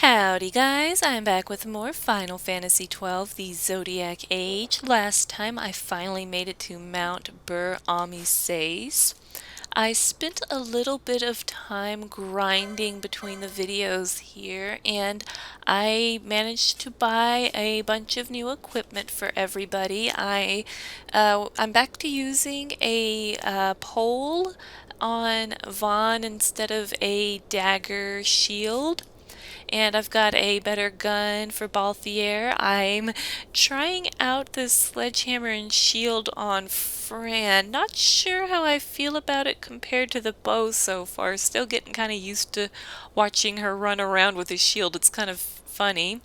Howdy guys, I'm back with more Final Fantasy XII, the Zodiac Age. Last time I finally made it to Mt Bur-Omisace. I spent a little bit of time grinding between the videos here, and I managed to buy a bunch of new equipment for everybody. I'm back to using a pole on Vaughn instead of a dagger shield, and I've got a better gun for Balthier. I'm trying out this sledgehammer and shield on Fran. Not sure how I feel about it compared to the bow so far. Still getting kind of used to watching her run around with a shield. It's kind of funny.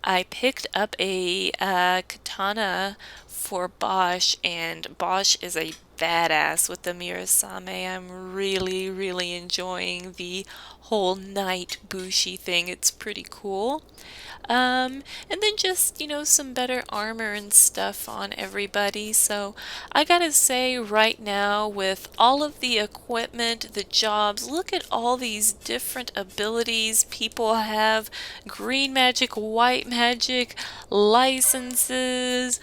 I picked up a katana for Bosch, and Bosch is a badass with the Mirasame. I'm really enjoying the whole knight Bushi thing. It's pretty cool. And then just, some better armor and stuff on everybody. So I gotta say right now, with all of the equipment, the jobs, look at all these different abilities people have. Green magic, white magic, licenses,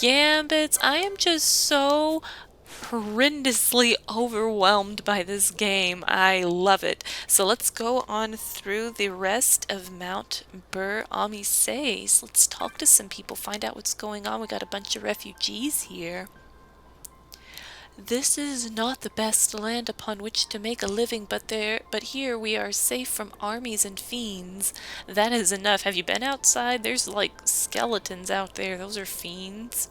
gambits. I am just so horrendously overwhelmed by this game. I love it. So let's go on through the rest of Mt Bur-Omisace. Let's talk to some people, find out what's going on. We got a bunch of refugees here. This is not the best land upon which to make a living, but here we are safe from armies and fiends. That is enough. Have you been outside? There's like skeletons out there. Those are fiends.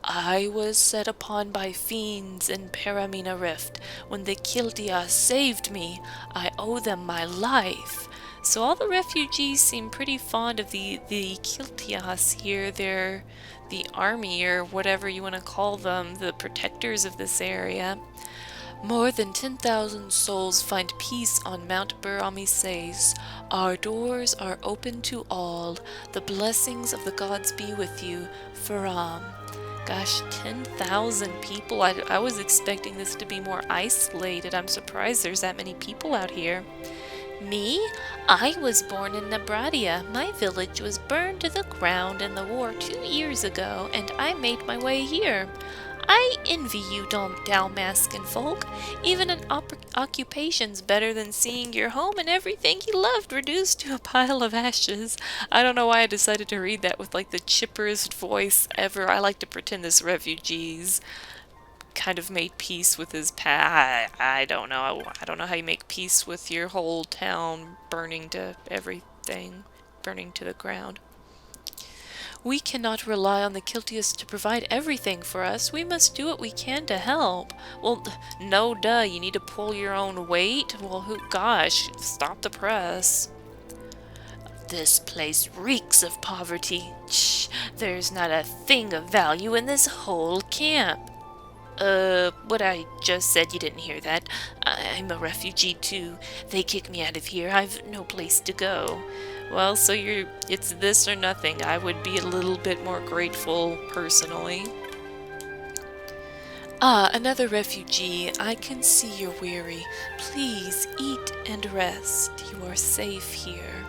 I was set upon by fiends in Paramina Rift. When the Kiltias saved me, I owe them my life. So all the refugees seem pretty fond of the Kiltias here. They're the army, or whatever you want to call them, the protectors of this area. More than 10,000 souls find peace on Mt Bur-Omisace. Our doors are open to all. The blessings of the gods be with you. Faram. Gosh, 10,000 people. I was expecting this to be more isolated. I'm surprised there's that many people out here. Me? I was born in Nebradia. My village was burned to the ground in the war 2 years ago, and I made my way here. I envy you, Dalmascan folk. Even an occupation's better than seeing your home and everything you loved reduced to a pile of ashes. I don't know why I decided to read that with like the chipperest voice ever. I like to pretend this refugee's kind of made peace with his past. I don't know. I don't know how you make peace with your whole town burning to everything, burning to the ground. We cannot rely on the Kiltias to provide everything for us. We must do what we can to help. Well, no duh, you need to pull your own weight? Well, gosh, stop the press. This place reeks of poverty. Shh, there's not a thing of value in this whole camp. What I just said, you didn't hear that. I'm a refugee too. They kicked me out of here. I've no place to go. Well, so it's this or nothing. I would be a little bit more grateful, personally. Ah, another refugee. I can see you're weary. Please, eat and rest. You are safe here.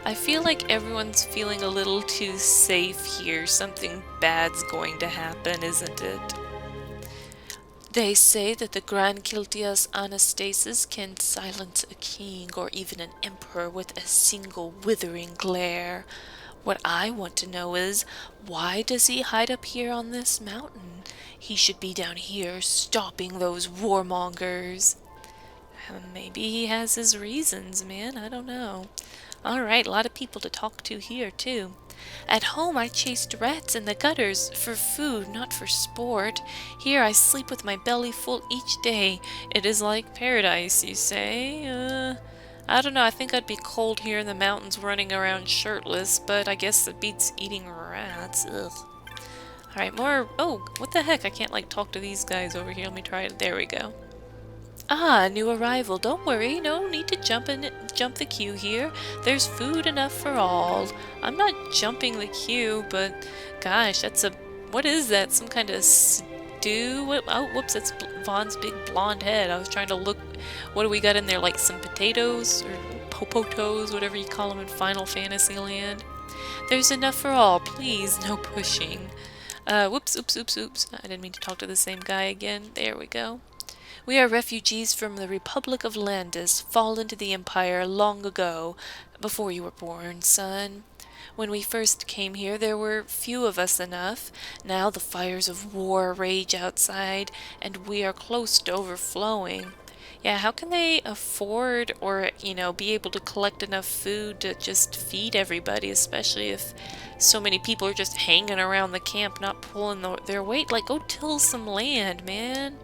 I feel like everyone's feeling a little too safe here. Something bad's going to happen, isn't it? They say that the Gran Kiltias Anastasis can silence a king or even an emperor with a single withering glare. What I want to know is, why does he hide up here on this mountain? He should be down here stopping those warmongers. Maybe he has his reasons, man. I don't know. Alright, a lot of people to talk to here, too. At home I chased rats in the gutters for food, not for sport. Here I sleep with my belly full each day. It is like paradise, you say? I don't know, I think I'd be cold here in the mountains running around shirtless, but I guess it beats eating rats. Ugh. Alright, more... Oh, what the heck? I can't, like, talk to these guys over here. Let me try it. There we go. Ah, new arrival. Don't worry, no need to jump the queue here. There's food enough for all. I'm not jumping the queue, but gosh, what is that? Some kind of stew? Oh, whoops, that's Vaughn's big blonde head. I was trying to look, what do we got in there? Like some potatoes or popotos, whatever you call them in Final Fantasy land. There's enough for all, please, no pushing. Whoops, oops, oops, oops. I didn't mean to talk to the same guy again. There we go. We are refugees from the Republic of Landis, fallen to the Empire long ago, before you were born, son. When we first came here, there were few of us enough. Now the fires of war rage outside, and we are close to overflowing. Yeah, how can they afford or, be able to collect enough food to just feed everybody, especially if so many people are just hanging around the camp, not pulling their weight? Like, go till some land, man.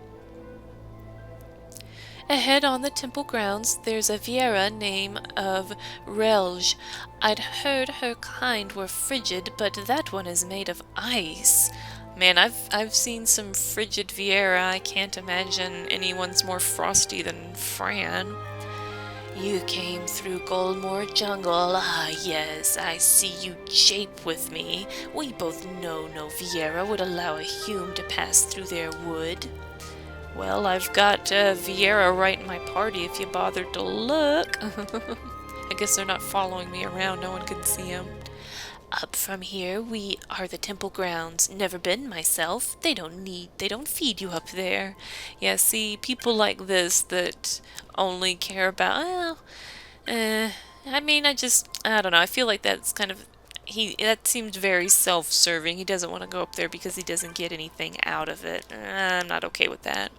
Ahead on the temple grounds, there's a Viera named of Relge. I'd heard her kind were frigid, but that one is made of ice. Man, I've seen some frigid Viera. I can't imagine anyone's more frosty than Fran. You came through Goldmoor Jungle. Ah, yes, I see you jape with me. We both know no Viera would allow a Hume to pass through their wood. Well, I've got Viera right in my party if you bothered to look. I guess they're not following me around. No one can see them. Up from here, we are the temple grounds. Never been myself. They don't feed you up there. Yeah, see, people like this that only care about, I mean, I don't know. I feel like that's kind of, that seems very self-serving. He doesn't want to go up there because he doesn't get anything out of it. I'm not okay with that.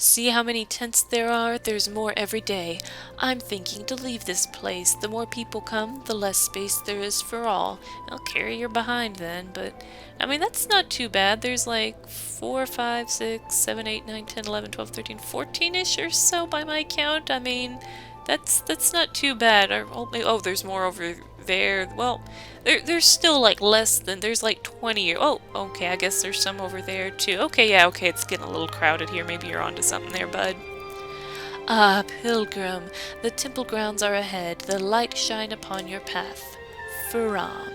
See how many tents there are? There's more every day. I'm thinking to leave this place. The more people come, the less space there is for all. I'll carry your behind then, but I mean, that's not too bad. There's like 4, 5, 6, 7, 8, 9, 10, 11, 12, 13, 14-ish or so by my count. I mean, that's not too bad. Oh, there's more over there. Well, there's still like less than, there's like 20 or, oh, okay, I guess there's some over there too. Okay, yeah, okay, it's getting a little crowded here. Maybe you're onto something there, bud. Ah, pilgrim, the temple grounds are ahead. The light shine upon your path. Faram.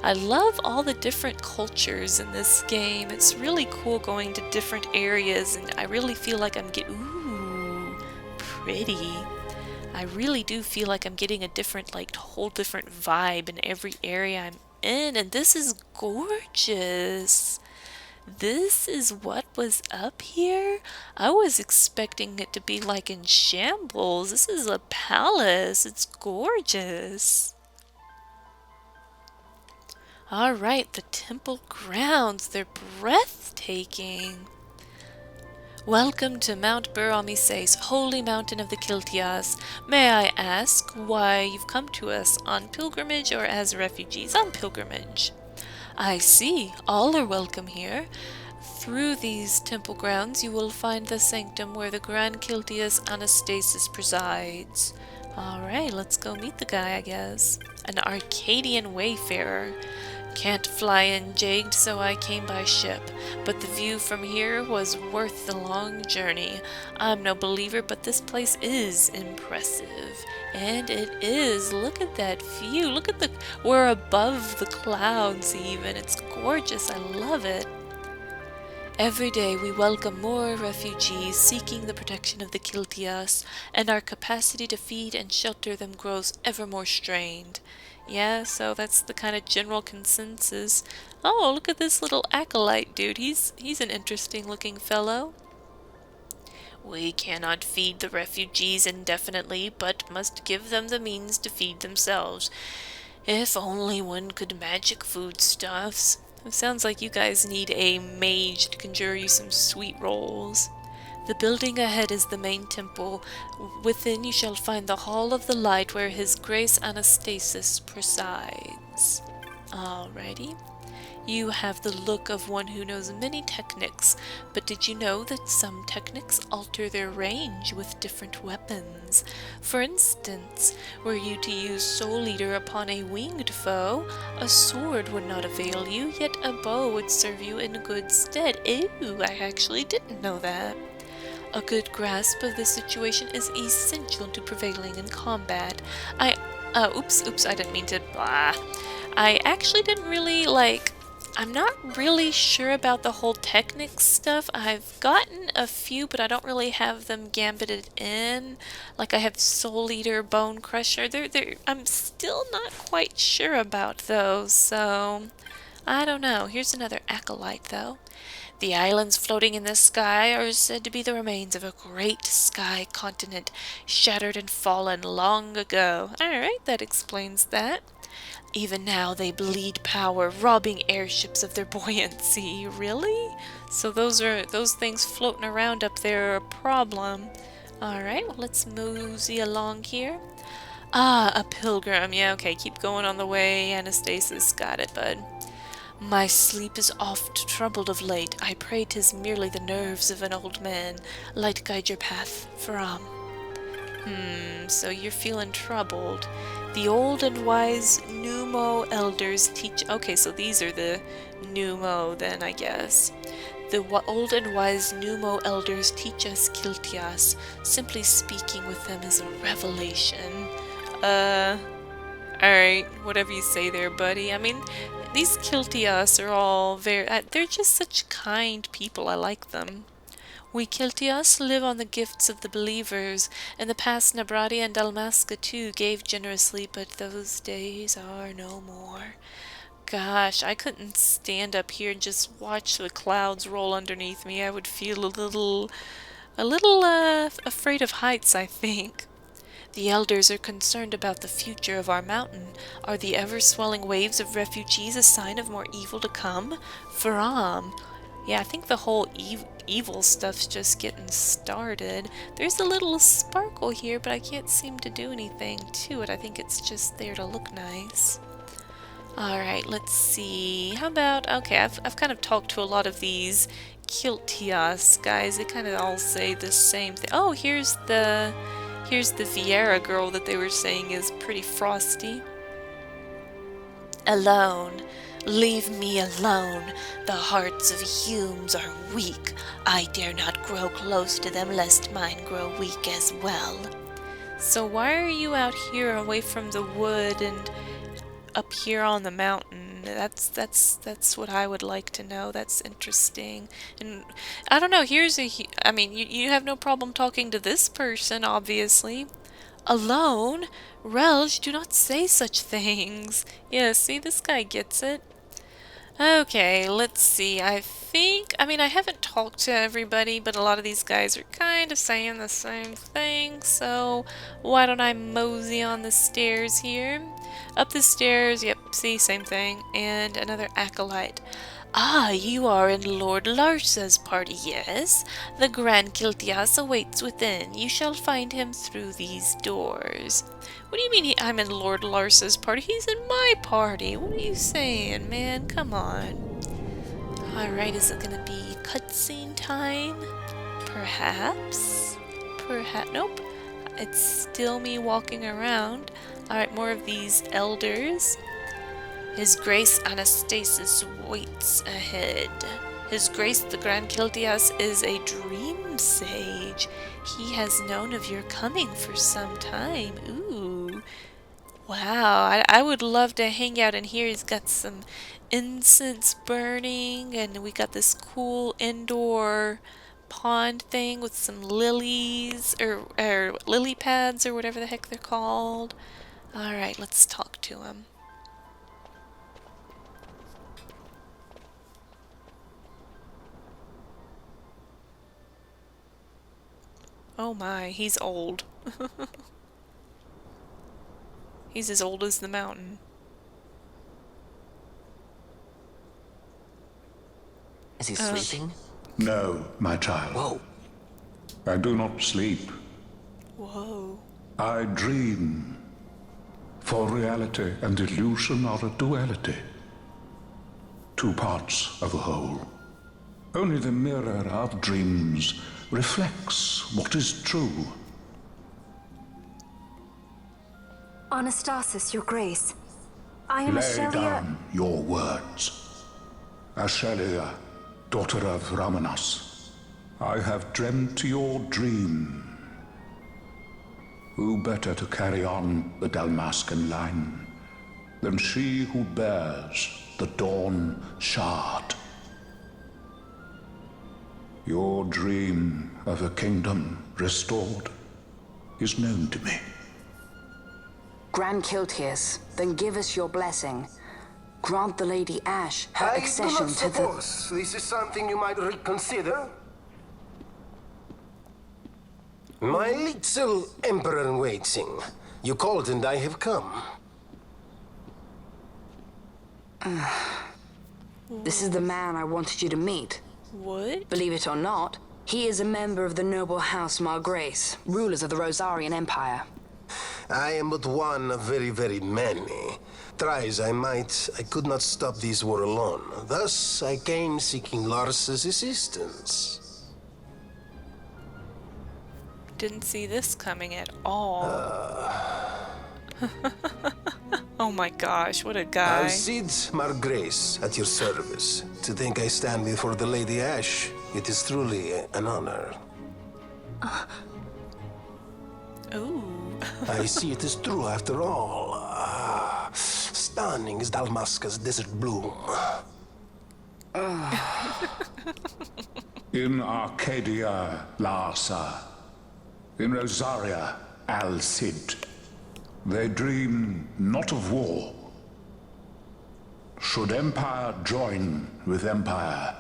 I love all the different cultures in this game. It's really cool going to different areas, and I really feel like I'm getting, ooh, pretty. I really do feel like I'm getting a different, like, whole different vibe in every area I'm in, and this is gorgeous. This is what was up here? I was expecting it to be like in shambles. This is a palace. It's gorgeous. Alright, the temple grounds. They're breathtaking. Welcome to Mt Bur-Omisace, holy mountain of the Kiltias. May I ask why you've come to us, on pilgrimage or as refugees? On pilgrimage. I see. All are welcome here. Through these temple grounds you will find the sanctum where the Gran Kiltias Anastasis presides. Alright, let's go meet the guy, I guess. An Arcadian wayfarer. Can't fly in Jade, so I came by ship, but the view from here was worth the long journey. I'm no believer, but this place is impressive. And it is. Look at that view. Look at we're above the clouds even. It's gorgeous. I love it. Every day we welcome more refugees seeking the protection of the Kiltias, and our capacity to feed and shelter them grows ever more strained. Yeah, so that's the kind of general consensus. Oh, look at this little acolyte dude. He's an interesting looking fellow. We cannot feed the refugees indefinitely, but must give them the means to feed themselves. If only one could magic foodstuffs. It sounds like you guys need a mage to conjure you some sweet rolls. The building ahead is the main temple. Within you shall find the Hall of the Light where His Grace Anastasis presides. Alrighty. You have the look of one who knows many techniques, but did you know that some techniques alter their range with different weapons? For instance, were you to use Soul Eater upon a winged foe, a sword would not avail you, yet a bow would serve you in good stead. Ew, I actually didn't know that. A good grasp of the situation is essential to prevailing in combat. Oops, I didn't mean to, I actually didn't really, I'm not really sure about the whole Technic stuff. I've gotten a few, but I don't really have them gambited in. Like I have Soul Eater, Bone Crusher. I'm still not quite sure about those, so I don't know. Here's another acolyte, though. The islands floating in the sky are said to be the remains of a great sky continent, shattered and fallen long ago. Alright, that explains that. Even now they bleed power, robbing airships of their buoyancy. Really? So those things floating around up there are a problem. Alright, well let's mosey along here. Ah, a pilgrim. Yeah, okay, keep going on the way. Anastasis, got it, bud. My sleep is oft troubled of late. I pray 'tis merely the nerves of an old man. Light guide your path, Faram. So you're feeling troubled. The old and wise Numo elders teach... Okay, so these are the Numo then, I guess. The old and wise Numo elders teach us Kiltias. Simply speaking with them is a revelation. Alright, whatever you say there, buddy. I mean, these Kiltias are all they're just such kind people. I like them. We Kiltias live on the gifts of the believers. In the past, Nabradi and Dalmasca too gave generously, but those days are no more. Gosh, I couldn't stand up here and just watch the clouds roll underneath me. I would feel a little afraid of heights, I think. The elders are concerned about the future of our mountain. Are the ever-swelling waves of refugees a sign of more evil to come? Faram. Yeah, I think the whole evil stuff's just getting started. There's a little sparkle here, but I can't seem to do anything to it. I think it's just there to look nice. Alright, let's see. How about... Okay, I've kind of talked to a lot of these Kiltias guys. They kind of all say the same thing. Oh, here's the Vieira girl that they were saying is pretty frosty. Alone. Leave me alone. The hearts of Humes are weak. I dare not grow close to them lest mine grow weak as well. So why are you out here away from the wood and up here on the mountain? That's what I would like to know. That's interesting. And I don't know, I mean, you have no problem talking to this person, obviously. Alone? Relj, do not say such things. Yeah, see, this guy gets it. Okay, let's see. I mean, I haven't talked to everybody, but a lot of these guys are kind of saying the same thing, so why don't I mosey on the stairs here? Up the stairs, yep, see, same thing, and another acolyte. Ah, you are in Lord Larsa's party, yes? The Gran Kiltias awaits within. You shall find him through these doors. What do you mean I'm in Lord Larsa's party? He's in my party. What are you saying, man? Come on. Alright, is it gonna be cutscene time? Perhaps? Nope. It's still me walking around. Alright, more of these elders. His Grace Anastasis waits ahead. His Grace the Gran Kiltias is a dream sage. He has known of your coming for some time. Ooh. Wow, I would love to hang out in here. He's got some incense burning, and we got this cool indoor pond thing with some lilies, or lily pads, or whatever the heck they're called. Alright, let's talk to him. Oh my, he's old. He's as old as the mountain. Is he sleeping? No, my child. Whoa. I do not sleep. Whoa. I dream. For reality and illusion are a duality. Two parts of a whole. Only the mirror of dreams reflects what is true. Anastasis, your grace. I am Lay Ashelia. down your words. Ashelia, daughter of Ramanas, I have dreamt your dream. Who better to carry on the Dalmascan line than she who bears the Dawn Shard. Your dream of a kingdom restored is known to me. Gran Kiltias, then give us your blessing. Grant the Lady Ash her accession to the... I do not suppose this is something you might reconsider. My little Emperor in waiting. You called and I have come. This is the man I wanted you to meet. What? Believe it or not, he is a member of the noble house Margrace, rulers of the Rozarrian Empire. I am but one of very, very many. Try as I might, I could not stop this war alone. Thus, I came seeking Larsa's assistance. Didn't see this coming at all. Oh my gosh, what a guy. Al-Cid Margrace, at your service. To think I stand before the Lady Ash, it is truly an honor. Ooh. I see it is true after all. Stunning is Dalmasca's desert bloom. In Arcadia, Larsa. In Rozarria, Al-Cid. They dream not of war. Should empire join with empire,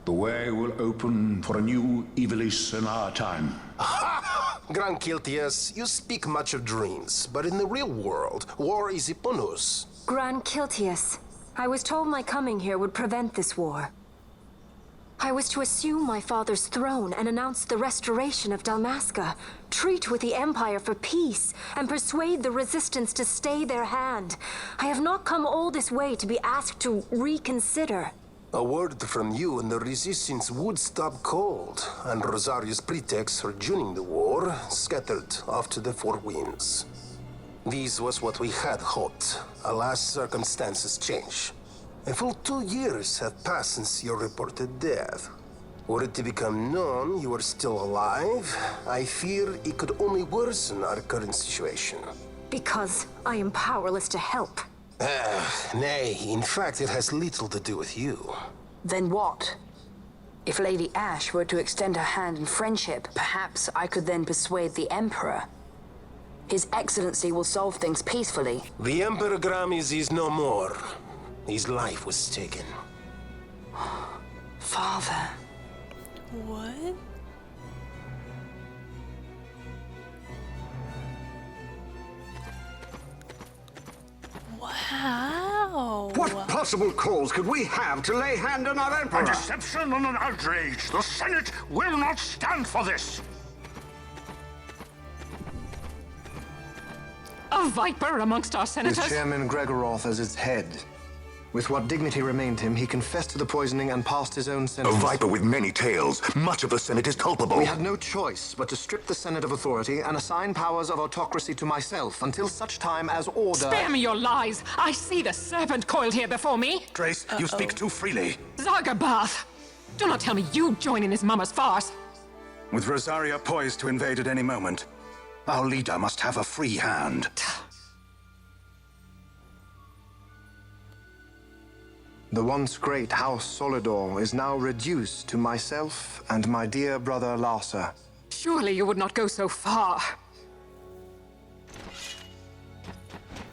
the way will open for a new Ivalice in our time. Gran Kiltias, you speak much of dreams, but in the real world, war is upon us. Gran Kiltias, I was told my coming here would prevent this war. I was to assume my father's throne and announce the restoration of Dalmasca, treat with the Empire for peace, and persuade the resistance to stay their hand. I have not come all this way to be asked to reconsider. A word from you and the resistance would stop cold, and Rozarria's pretext for joining the war scattered off to the four winds. This was what we had hoped. Alas, circumstances change. A full 2 years have passed since your reported death. Were it to become known you are still alive, I fear it could only worsen our current situation. Because I am powerless to help. Nay, in fact, it has little to do with you. Then what? If Lady Ash were to extend her hand in friendship, perhaps I could then persuade the Emperor. His Excellency will solve things peacefully. The Emperor Gramis is no more. His life was taken. Father. What? Wow. What possible cause could we have to lay hand on our Emperor? A deception and an outrage. The Senate will not stand for this. A viper amongst our senators? With Chairman Gregoroth as its head. With what dignity remained him, he confessed to the poisoning and passed his own A sentence. viper with many tails. Much of the Senate is culpable. We had no choice but to strip the Senate of authority and assign powers of autocracy to myself until such time as order... Spare me your lies! I see the serpent coiled here before me! Trace, you speak too freely. Zargabath! Do not tell me you join in his mama's farce! With Rozarria poised to invade at any moment, our leader must have a free hand. The once great House Solidor is now reduced to myself and my dear brother Larsa. Surely you would not go so far.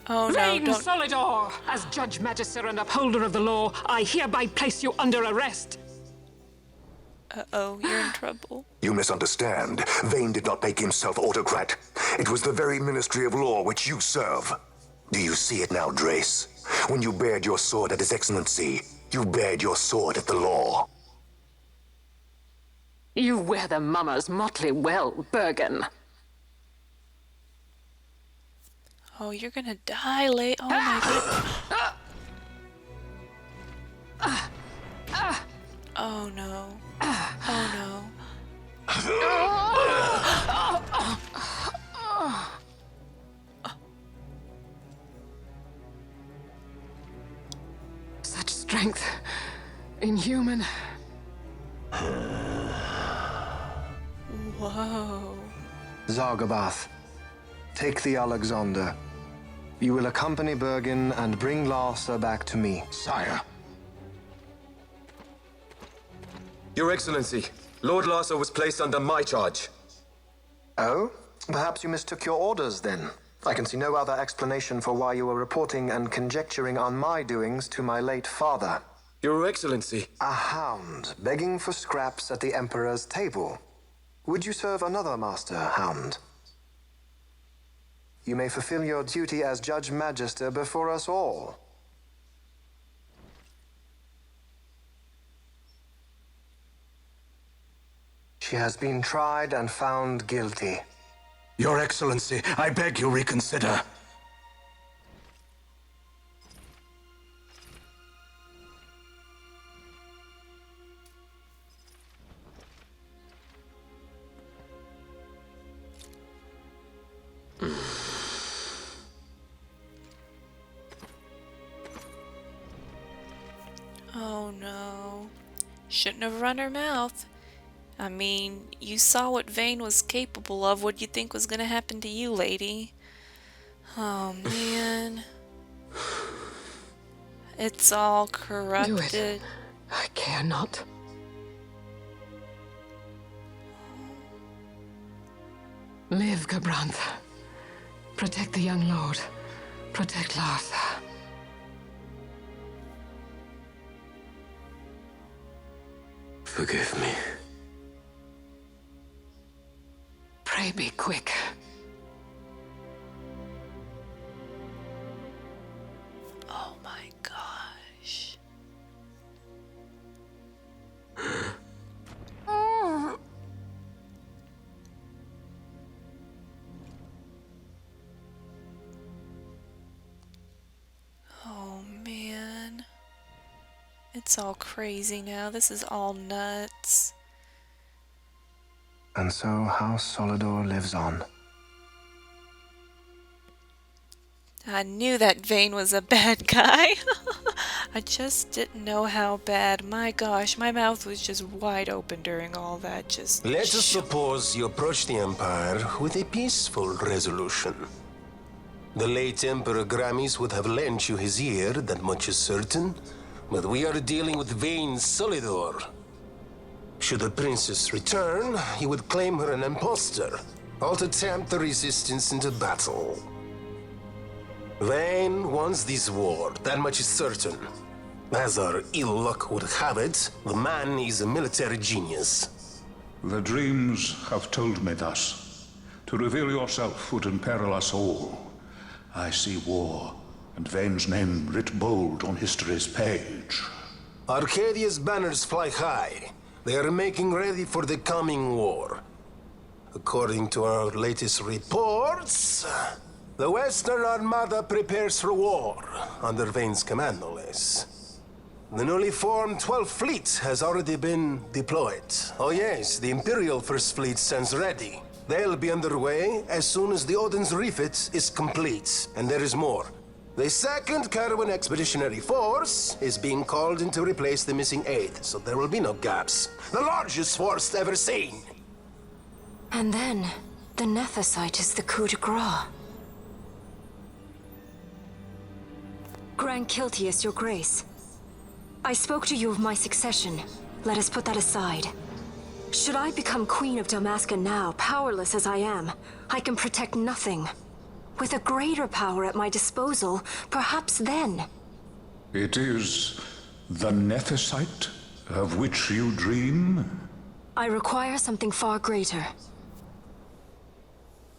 Oh no, Vayne don't. Solidor! As Judge Magister and upholder of the law, I hereby place you under arrest. Uh-oh, you're in trouble. You misunderstand. Vayne did not make himself autocrat. It was the very Ministry of Law which you serve. Do you see it now, Drace? When you bared your sword at His Excellency, you bared your sword at the law. You wear the mama's motley well, Bergen. Oh, you're gonna die late. Oh my god. Oh no. Oh no. Such strength. Inhuman. Whoa. Zargabath, take the Alexander. You will accompany Bergen and bring Larsa back to me. Sire. Your Excellency, Lord Larsa was placed under my charge. Oh? Perhaps you mistook your orders then. I can see no other explanation for why you were reporting and conjecturing on my doings to my late father. Your Excellency. A hound begging for scraps at the Emperor's table. Would you serve another master, Hound? You may fulfill your duty as Judge Magister before us all. She has been tried and found guilty. Your Excellency, I beg you reconsider. Oh no. Shouldn't have run her mouth. I mean, you saw what Vayne was capable of. What do you think was gonna happen to you, lady? Oh man. It's all corrupted. Do it. I care not. Live, Gabrantha. Protect the young lord. Protect Larsa. Forgive me. Pray be quick. Oh my gosh. Oh man. It's all crazy now. This is all nuts. And so House Solidor lives on. I knew that Vayne was a bad guy. I just didn't know how bad. My gosh, my mouth was just wide open during all that. Just Let us suppose you approach the Empire with a peaceful resolution. The late Emperor Gramis would have lent you his ear, that much is certain. But we are dealing with Vayne Solidor. Should the princess return, he would claim her an impostor, or to tempt the resistance into battle. Vayne wants this war, that much is certain. As our ill luck would have it, the man is a military genius. The dreams have told me thus. To reveal yourself would imperil us all. I see war, and Vayne's name writ bold on history's page. Arcadia's banners fly high. They are making ready for the coming war. According to our latest reports, the Western Armada prepares for war, under Vayne's command, no less. The newly formed 12th Fleet has already been deployed. Oh yes, the Imperial First Fleet stands ready. They'll be underway as soon as the Odin's refit is complete, and there is more. The 2nd Caravan Expeditionary Force is being called in to replace the missing 8th, so there will be no gaps. The largest force ever seen! And then, the Nethicite is the coup de grace. Gran Kiltias, your grace. I spoke to you of my succession. Let us put that aside. Should I become Queen of Dalmasca now, powerless as I am, I can protect nothing. With a greater power at my disposal, perhaps then. It is the Nethicite of which you dream? I require something far greater.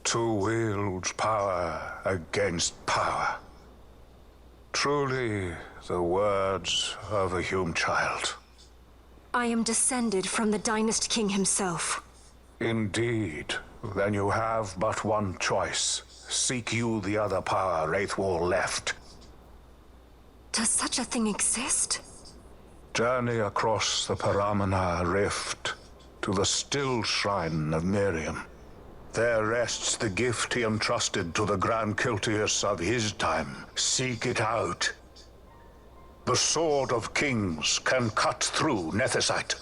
To wield power against power. Truly, the words of a Hume child. I am descended from the Dynast King himself. Indeed. Then you have but one choice. Seek you the other power Wraithwall left. Does such a thing exist? Journey across the Paramana Rift to the still shrine of Miriam. There rests the gift he entrusted to the Gran Kiltias of his time. Seek it out. The Sword of Kings can cut through Nethicite.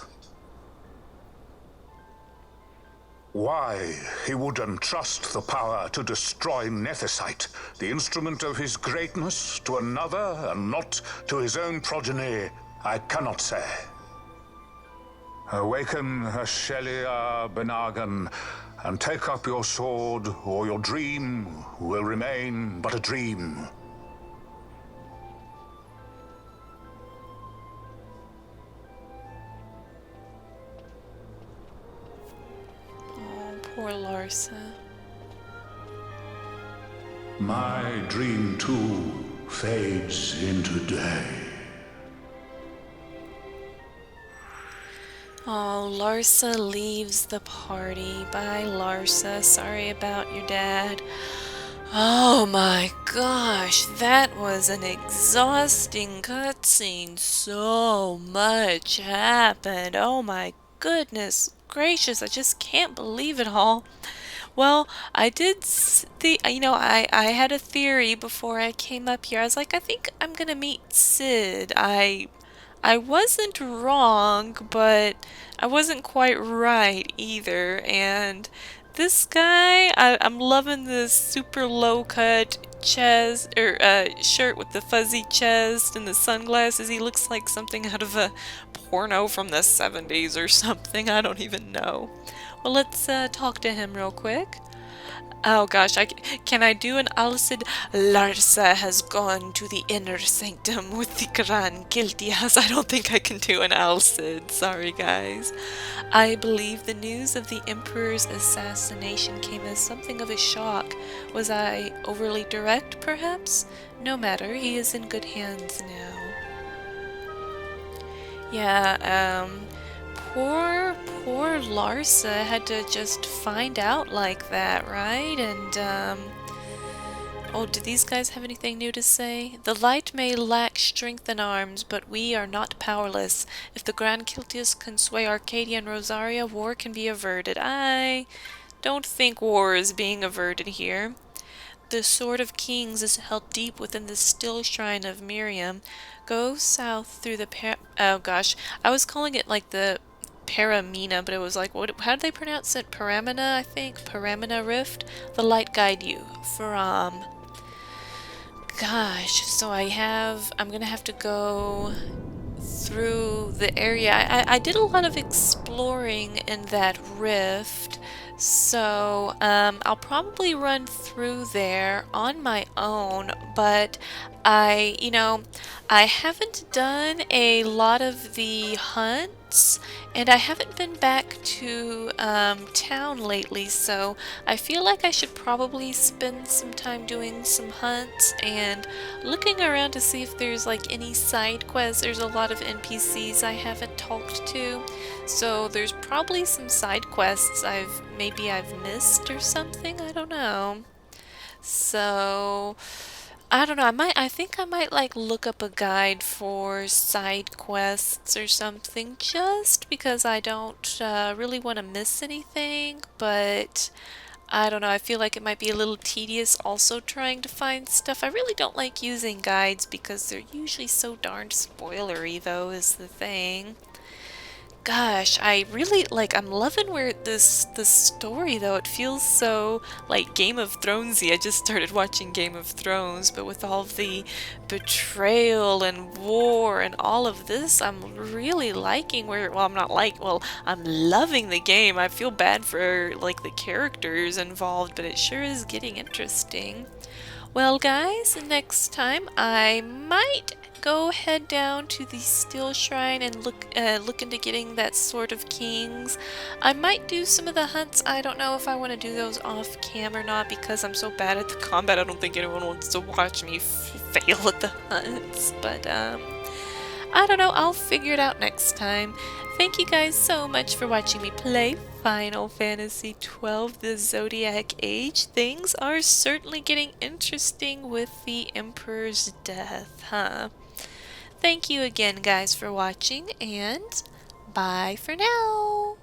Why he would entrust the power to destroy Nethicite, the instrument of his greatness, to another and not to his own progeny, I cannot say. Awaken Shelia Benagan, and take up your sword, or your dream will remain but a dream. Oh, poor Larsa. My dream too fades into day. Oh, Larsa leaves the party. Bye, Larsa. Sorry about your dad. Oh my gosh, that was an exhausting cutscene. So much happened. Oh my goodness gracious, I just can't believe it all. Well, I did I had a theory before I came up here. I was like, I think I'm gonna meet Cid. I wasn't wrong, but I wasn't quite right either. And this guy, I'm loving this super low-cut chest or shirt with the fuzzy chest and the sunglasses. He looks like something out of a porno from the 70s or something. I don't even know. Well, let's talk to him real quick. Oh gosh, can I do an Al-Cid? Larsa has gone to the inner sanctum with the Gran Kiltias. I don't think I can do an Al-Cid. Sorry, guys. I believe the news of the Emperor's assassination came as something of a shock. Was I overly direct, perhaps? No matter, he is in good hands now. Yeah, poor Larsa had to just find out like that, right? And, oh, do these guys have anything new to say? The light may lack strength in arms, but we are not powerless. If the Gran Kiltias can sway Arcadia and Rozarria, war can be averted. I don't think war is being averted here. The Sword of Kings is held deep within the still shrine of Miriam. Go south through the oh gosh, I was calling it like the Paramina, but it was like, how did they pronounce it? Paramina, I think? Paramina Rift? The light guide you from... Gosh, so I'm gonna have to go through the area. I did a lot of exploring in that rift, so I'll probably run through there on my own, but I haven't done a lot of the hunts, and I haven't been back to town lately, so I feel like I should probably spend some time doing some hunts and looking around to see if there's like any side quests. There's a lot of NPCs I haven't talked to, so there's probably some side quests maybe I've missed or something. I don't know. So I don't know, I think I might like look up a guide for side quests or something, just because I don't really want to miss anything, but I don't know, I feel like it might be a little tedious also trying to find stuff. I really don't like using guides because they're usually so darned spoilery, though, is the thing. Gosh, I really, I'm loving where this story, though. It feels so, like, Game of Thronesy. I just started watching Game of Thrones, but with all the betrayal and war and all of this, I'm really liking I'm loving the game. I feel bad for, like, the characters involved, but it sure is getting interesting. Well, guys, next time I might go head down to the Steel Shrine and look into getting that Sword of Kings. I might do some of the hunts. I don't know if I want to do those off cam or not because I'm so bad at the combat. I don't think anyone wants to watch me fail at the hunts. But I don't know. I'll figure it out next time. Thank you guys so much for watching me play Final Fantasy XII The Zodiac Age. Things are certainly getting interesting with the Emperor's death, huh? Thank you again, guys, for watching, and bye for now!